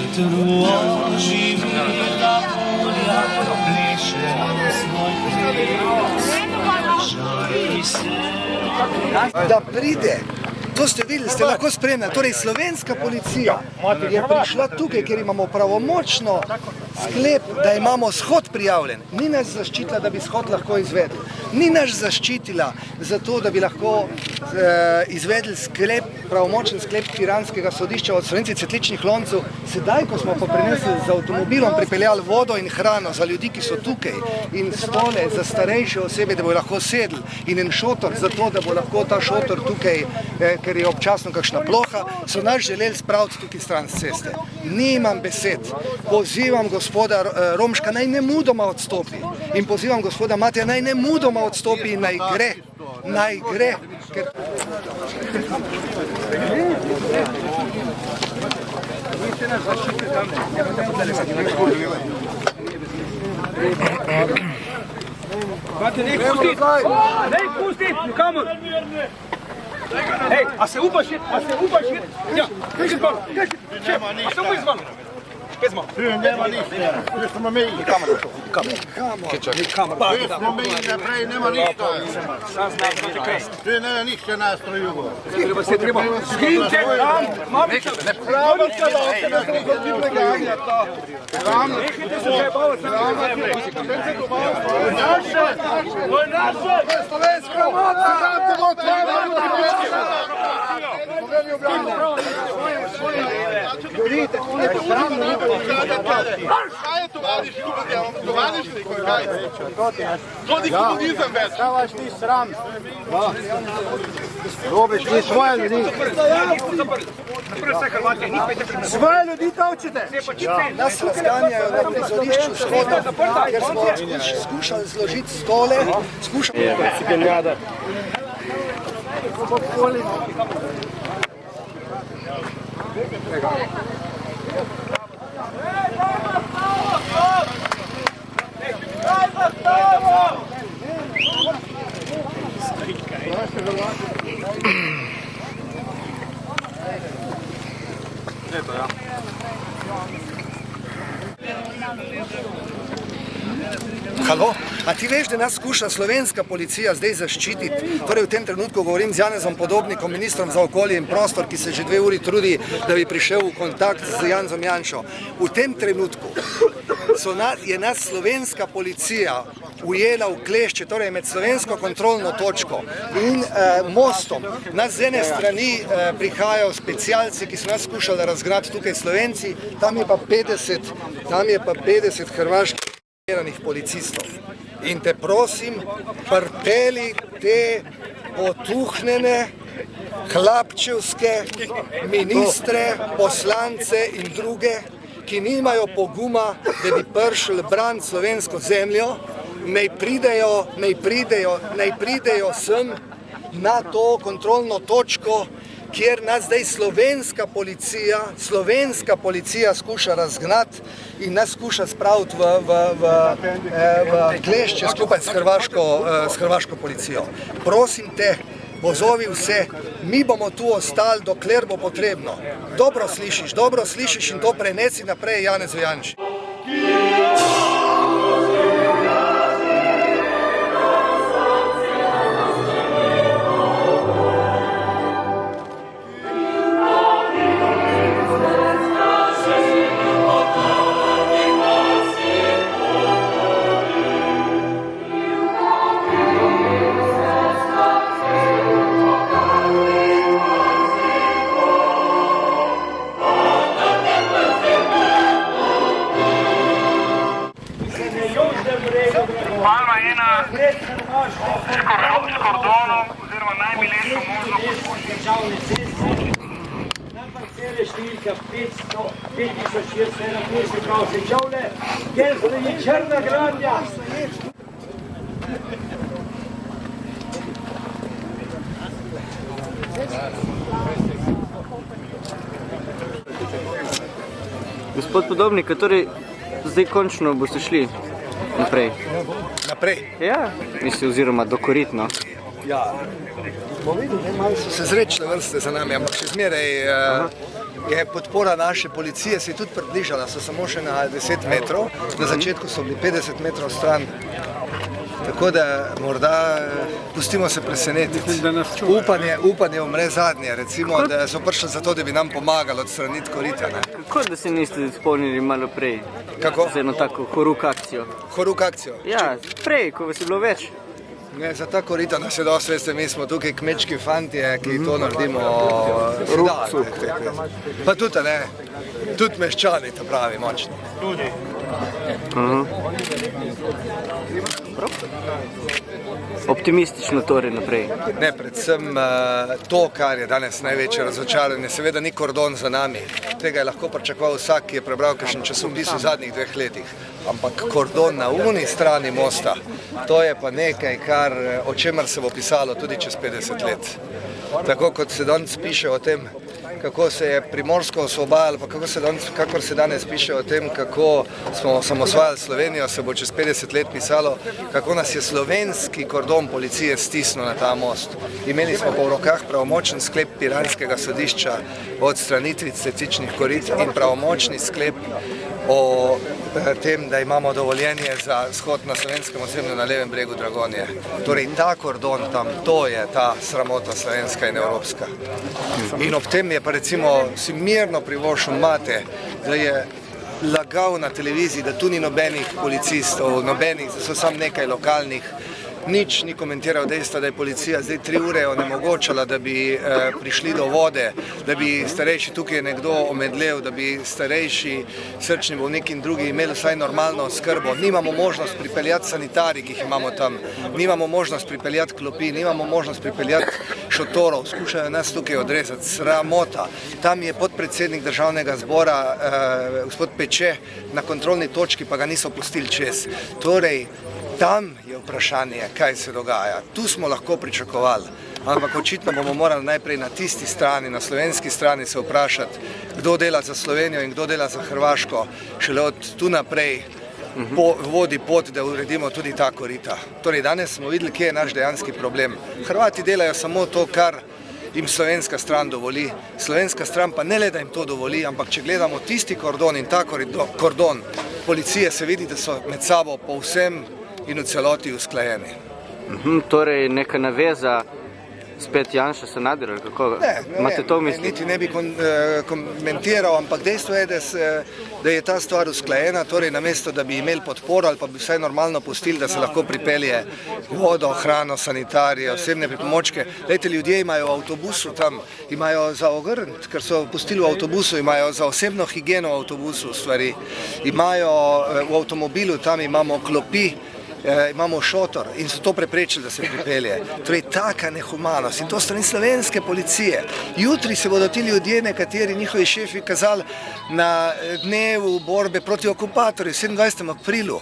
vetru oživela polja, pleše svoj ples, žari se. Da pride, to ste videli, ste lahko spremljali, torej slovenska policija je prišla tukaj, ker imamo pravomočno sklep, da imamo shod prijavljen. Ni nas zaščitila, da bi shod lahko izvedli. Ni nas zaščitila zato, da bi lahko izvedli sklep, pravomočen sklep Piranskega sodišča od Slovenci cvetličnih loncev. Sedaj, ko smo pa prinesli z avtomobilom, pripeljali vodo in hrano za ljudi, ki so tukaj, in stole za starejše osebe, da bojo lahko sedli, in en šotor za to, da bo lahko ta šotor tukaj, ker je občasno kakšna ploha, so nas želeli spraviti tukaj stran s ceste. Nimam besed. Pozivam gospoda Romška, naj nemudoma odstopi. In pozivam gospoda Mateja, naj nemudoma odstopi in naj gre. Naj gre. Dej, pusti, kamor! Ej, a se upaš jet? Ja, križi z malo, a se upaš z malo? Bez malo. Nema ništa, još smo mi. Još smo mi naprej, nema ništa. Sam znam da ti kaj. Tu nema ništa nastroju. Treba. Skinite tam, mamica. Mamica da ostane kod divnega jagnjata. Nehajte se zajebavati. Naše! To je naše! Slovenska moca! Kaj je tovarišnik? To ni komunizam več. Šta vaš ti sram? Robiš ti svoje ljudi. Svoje ljudi tavčite. Nas razganjajo na prizorišču shoda, ker smo skušali zložiti stole, Halo? A ti veš, da nas skuša slovenska policija zdaj zaščititi? Torej v tem trenutku govorim z Janezom Podobnikom, ministrom za okolje in prostor, ki se že 2 uri trudi, da bi prišel v kontakt z Janezom Janšo. V tem trenutku je nas slovenska policija ujela v klešče, torej med slovensko kontrolno točko in mostom. Nas z ene strani prihajajo specialci, ki so nas skušali razgnati tukaj Slovenci, tam je pa 50 hrvaških policistov. In te prosim, prpeli te potuhnjene, hlapčevske ministre, poslance in druge, ki nimajo poguma, da bi prišli braniti slovensko zemljo, naj pridejo sem na to kontrolno točko, kjer nas zdaj slovenska policija skuša razgnati in nas skuša spraviti v klešče skupaj s hrvaško policijo. Prosim te, pozovi vse, mi bomo tu ostali, dokler bo potrebno. Dobro slišiš in to prenesi naprej Janezu Janši. Palma je s kordonom oziroma najmilejšo možno poskušnjo. Cele številka 5.451 prav se čavle, kjer stoji črna gradnja. Gospod Podobnik, torej zdaj končno boste šli naprej? Naprej? Ja, mislim, oziroma dokoritno. Ja, bomo videli, malo so se zrečne vrste za nami, ampak še zmeraj je podpora naše policije se je tudi približala, so samo še na 10 metrov, na začetku so bili 50 metrov stran. Tako da morda pustimo se presenetiti. Upanje umre zadnje, recimo, da so prišli zato, da bi nam pomagali odstraniti korita. Ne? Kako da se niste spomnili malo prej? Kako? Za eno tako horuk akcijo. Horuk akcijo? Ja, prej, ko vas je bilo več. Ne, za ta korita nas je dosti, veste, mi smo tukaj kmečki fantje, ki to naredimo ruksu. Pa tudi, ne, tudi meščani, to pravi, močni. Tudi. Optimistično torej naprej. Ne, predvsem to, kar je danes največje razočaranje, seveda ni kordon za nami. Tega je lahko pričakoval vsak, ki je prebral kakšen časopis v zadnjih 2 letih. Ampak kordon na uni strani mosta, to je pa nekaj, o čemer se bo pisalo tudi čez 50 let. Tako kot se danes piše o tem, kako se je Primorsko osvobajalo, pa kakor se danes piše o tem, kako smo osamosvajali Slovenijo, se bo čez 50 let pisalo, kako nas je slovenski kordon policije stisnil na ta most. Imeli smo pa v rokah pravomočen sklep Piranskega sodišča o odstranitvi cvetličnih korit in pravomočni sklep o tem, da imamo dovoljenje za shod na slovenskem ozemlju na levem bregu Dragonje. Torej ta kordon tam, to je ta sramota slovenska in evropska. In ob tem je pa recimo si mirno privoščil Mate, da je lagal na televiziji, da tu ni nobenih policistov, nobenih, da so samo nekaj lokalnih. Nič ni komentiral dejstva, da je policija zdaj 3 ure onemogočala, da bi prišli do vode, da bi starejši tukaj nekdo omedlel, da bi starejši srčni bolniki in drugi imeli vsaj normalno skrbo. Nimamo možnost pripeljati sanitarij, ki jih imamo tam, nimamo možnost pripeljati klopi, nimamo možnost pripeljati šotorov, skušajo nas tukaj odrezati. Sramota. Tam je podpredsednik državnega zbora, gospod Peče, na kontrolni točki, pa ga niso pustili čez. Torej, tam je vprašanje, kaj se dogaja. Tu smo lahko pričakovali, ampak očitno bomo morali najprej na tisti strani, na slovenski strani se vprašati, kdo dela za Slovenijo in kdo dela za Hrvaško. Šele od tu naprej vodi pot, da uredimo tudi ta korita. Torej, danes smo videli, kje je naš dejanski problem. Hrvati delajo samo to, kar jim slovenska stran dovoli. Slovenska stran pa ne le, da jim to dovoli, ampak če gledamo tisti kordon in ta kordon policije, se vidi, da so med sabo povsem in v celoti usklajeni. Torej neka naveza spet Janša Sanader, ali kako? Imate to v misli? Niti ne bi komentiral, ampak dejstvo je, da je ta stvar usklajena, torej namesto, da bi imeli podporo ali pa bi vsaj normalno pustili, da se lahko pripelje vodo, hrano, sanitarije, osebne pripomočke. Lejte, ljudje imajo v avtobusu tam, imajo za ogrniti, ker so pustili v avtobusu, imajo za osebno higieno v avtobusu stvari, imajo v avtomobilu, tam imamo klopi, imamo šotor in so to preprečili, da se pripelje. Torej, taka nehumanost in to strani slovenske policije. Jutri se bodo ti ljudje, nekateri njihovi šefi, kazali na dnevu borbe proti okupatorju, 27. aprilu.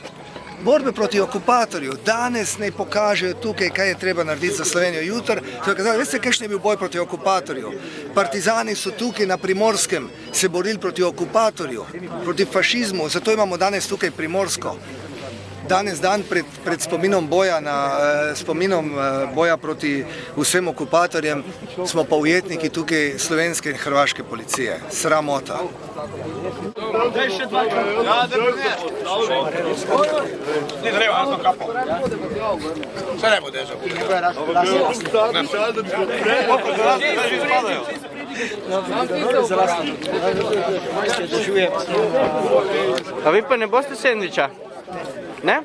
Borbe proti okupatorju. Danes naj pokažejo tukaj, kaj je treba narediti za Slovenijo. Jutri so kazali, veste, kakšen je bil boj proti okupatorju? Partizani so tukaj na Primorskem se borili proti okupatorju, proti fašizmu, zato imamo danes tukaj Primorsko. Danes dan pred spominom boja proti vsem okupatorjem smo pa ujetniki tukaj slovenske in hrvaške policije. Sramota. Daj še 2 Ja, da ne. Ni treba, jaz sem kapal. Še ne bo dežal. A vi pa ne boste sendviča? Ne?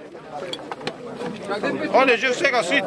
On je že vsega sit.